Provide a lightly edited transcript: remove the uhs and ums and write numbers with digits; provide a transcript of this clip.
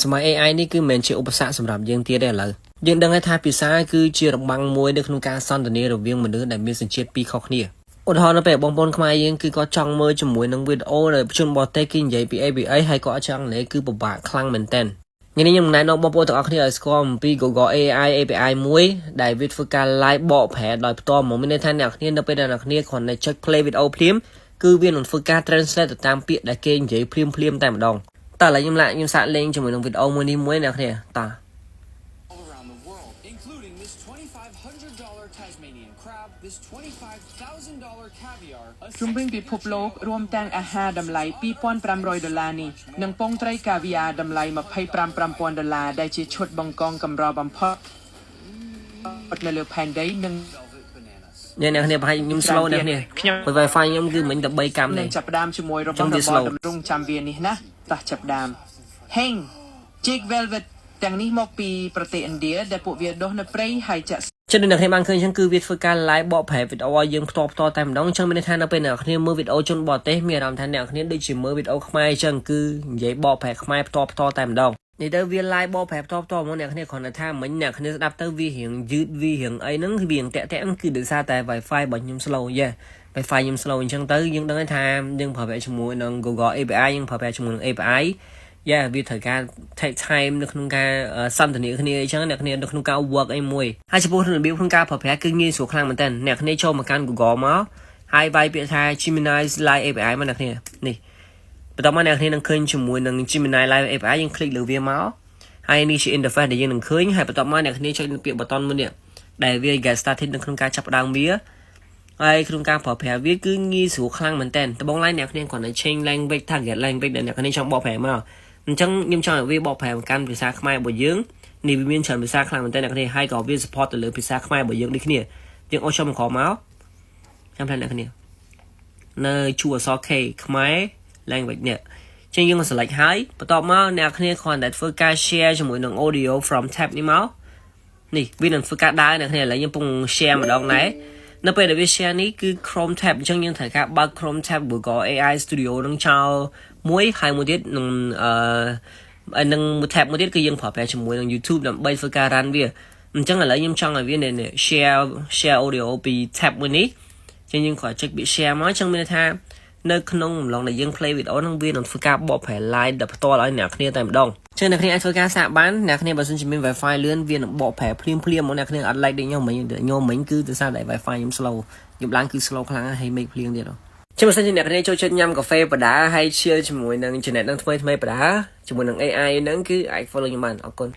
សម័យ AI នេះគឺមិនជាឧបសគ្គសម្រាប់យើងទៀតទេឥឡូវយើងដឹងថាភាសាគឺជារបាំងមួយនៅក្នុងការសន្ទនារវាងមនុស្សដែលមានសញ្ជាតិពីរខុសគ្នាឧទាហរណ៍នៅពេលបងប្អូនខ្មែរយើងគឺគាត់ចង់មើលជាមួយនឹងវីដេអូដែលជនបរទេសគេនិយាយពីអីហើយគាត់ចង់និយាយគឺពិបាកខ្លាំងមែនតើថ្ងៃនេះខ្ញុំណែនាំបងប្អូនទាំងអស់គ្នាឲ្យស្គាល់អំពី Google AI API មួយដែលវាធ្វើការ live បកប្រែដោយផ្ទាល់មកមានន័យថាអ្នកគ្នានៅពេលដែលអ្នកគ្នាគ្រាន់តែចុច play វីដេអូភ្លាមគឺវានឹងធ្វើការ translate ទៅតាមពាក្យដែលគេនិយាយភ្លាមតែម្ដងតើឥឡូវខ្ញុំសាកលេងជាមួយនឹងវីដេអូមួយនេះមួយអ្នកគ្នាតើ ជំវិញពិភពលោករួមទាំងអាហារតម្លៃ$2,500នេះនិងពងត្រីកាវីយ៉ាតម្លៃ$25,000ដែលជាឈុតបង្កងកម្របំផុតនៅលើផែនដីនិងអ្នកគ្នាប្រហែលខ្ញុំ slow អ្នកគ្នាខ្ញុំ Wi-Fi ខ្ញុំគឺមិញតែ3កាំទេចាប់ផ្ដើមជាមួយរបស់របរតម្រង់ចាំវានេះណាតោះចាប់ផ្ដើម Heng Jake Velvet ទាំងនេះមកពីប្រទេសឥណ្ឌាដែលពួកវាដុះនៅព្រៃហើយចាក់ចឹងអ្នកគ្នាបានឃើញចឹងគឺវាធ្វើការ live បកប្រែវីដេអូឲ្យយើងផ្ទាល់តែម្ដងចឹងមានន័យថានៅពេលអ្នកគ្នាមើលវីដេអូជនបរទេសមានអារម្មណ៍ថាអ្នកគ្នាដូចជាមើលវីដេអូខ្មែរចឹងគឺនិយាយបកប្រែខ្មែរផ្ទាល់តែម្ដងនេះទៅវា live បកប្រែផ្ទាល់មកអ្នកគ្នាគ្រាន់តែថាមិញអ្នកគ្នាស្ដាប់ទៅវារៀងយឺតវារៀងអីហ្នឹងវារៀងតាក់គឺដោយសារតែ Wi-Fi របស់ខ្ញុំ slow Wi-Fi ខ្ញុំ slow អញ្ចឹងទៅយើងដឹងថាយើងប្រើប្រាស់ជាមួយនឹង Google API យើងប្រើប្រាស់ជាមួយនឹង API វាត្រូវការ take time នៅក្នុងការសន្ទនាគ្នាអញ្ចឹងអ្នកគ្នានៅក្នុងការ work អីមួយហើយចំពោះរបៀបក្នុងការប្រើប្រាស់គឺងាយស្រួលខ្លាំងមែនតើអ្នកគ្នាចូលមកកាន់ Google មកហើយវាយពាក្យថា Gemini Live API មកអ្នកគ្នានេះបន្ទាប់មកអ្នកគ្នានឹងឃើញជាមួយនឹង Gemini Live API យើងคลิกលើវាមកហើយនេះជា interface ដែលយើងនឹងឃើញហើយបន្ទាប់មកអ្នកគ្នាចុចលើពាក្យ button មួយនេះដែលវា get started នៅក្នុងការចាប់ផ្ដើមវាហើយក្នុងការប្រើប្រាស់វាគឺងាយស្រួលខ្លាំងមែនតើដំបូងឡើយអ្នកគ្នាគ្រាន់តែ change language target language ដែលអ្នកគ្នាចង់បកប្រែមកអញ្ចឹងខ្ញុំចង់ឲ្យវាបកប្រែកាន់ភាសាខ្មែររបស់យើងនេះវាមានច្រើនភាសាខ្លាំងមែនតើអ្នកគ្នាហើយក៏វា support ទៅលើភាសាខ្មែររបស់យើងដូចគ្នាយើងអូសចូលមកក្រោមមកចាំផ្លែអ្នកគ្នានៅជួអក្សរ K ខ្មែរ language នេះចឹងយើងមក select ហើយបន្ទាប់មកអ្នកគ្នាគ្រាន់តែធ្វើការ share ជាមួយនឹង audio from tab នេះមកនេះវានឹងធ្វើការដើរអ្នកគ្នាឥឡូវយើងកំពុង share ម្ដងដែរនៅពេលដែលវា share នេះគឺ Chrome tab អញ្ចឹងយើងត្រូវការបើក Chrome tab Google AI Studio នឹងចោលមួយហើយមួយទៀតនឹងនឹង tab មួយទៀតគឺយើងប្រើប្រាស់ជាមួយនឹង YouTube ដើម្បីធ្វើការ run វាអញ្ចឹងឥឡូវខ្ញុំចង់ឲ្យវា share audio ពី tab មួយនេះចឹងយើងគ្រាន់ចុចពាក្យ share មកអញ្ចឹងមានន័យថានៅក្នុងអំឡុងដែលយើង play វីដេអូហ្នឹងវានឹងធ្វើការបកប្រែ live ដល់ផ្ទាល់ឲ្យអ្នកគ្នាតែម្ដងចឹងអ្នកគ្នាអាចធ្វើការសាកបានអ្នកគ្នាបើសិនជាមាន Wi-Fi លឿនវានឹងបកប្រែភ្លាមមកអ្នកគ្នាអត់ like ដូចខ្ញុំមិញគឺដោយសារតែ Wi-Fi ខ្ញុំ slow ខ្ញុំឡើងគឺ slow ខ្លាំងហើយមេឃភ្លៀងទៀតចាំបើសិនជាអ្នកគ្នាចូលចិត្តញ៉ាំកាហ្វេបដាហើយ share ជាមួយនឹង internet នឹងថ្មីបដាជាមួយនឹង AI ហ្នឹងគឺអាច follow ខ្ញុំបានអរគុណ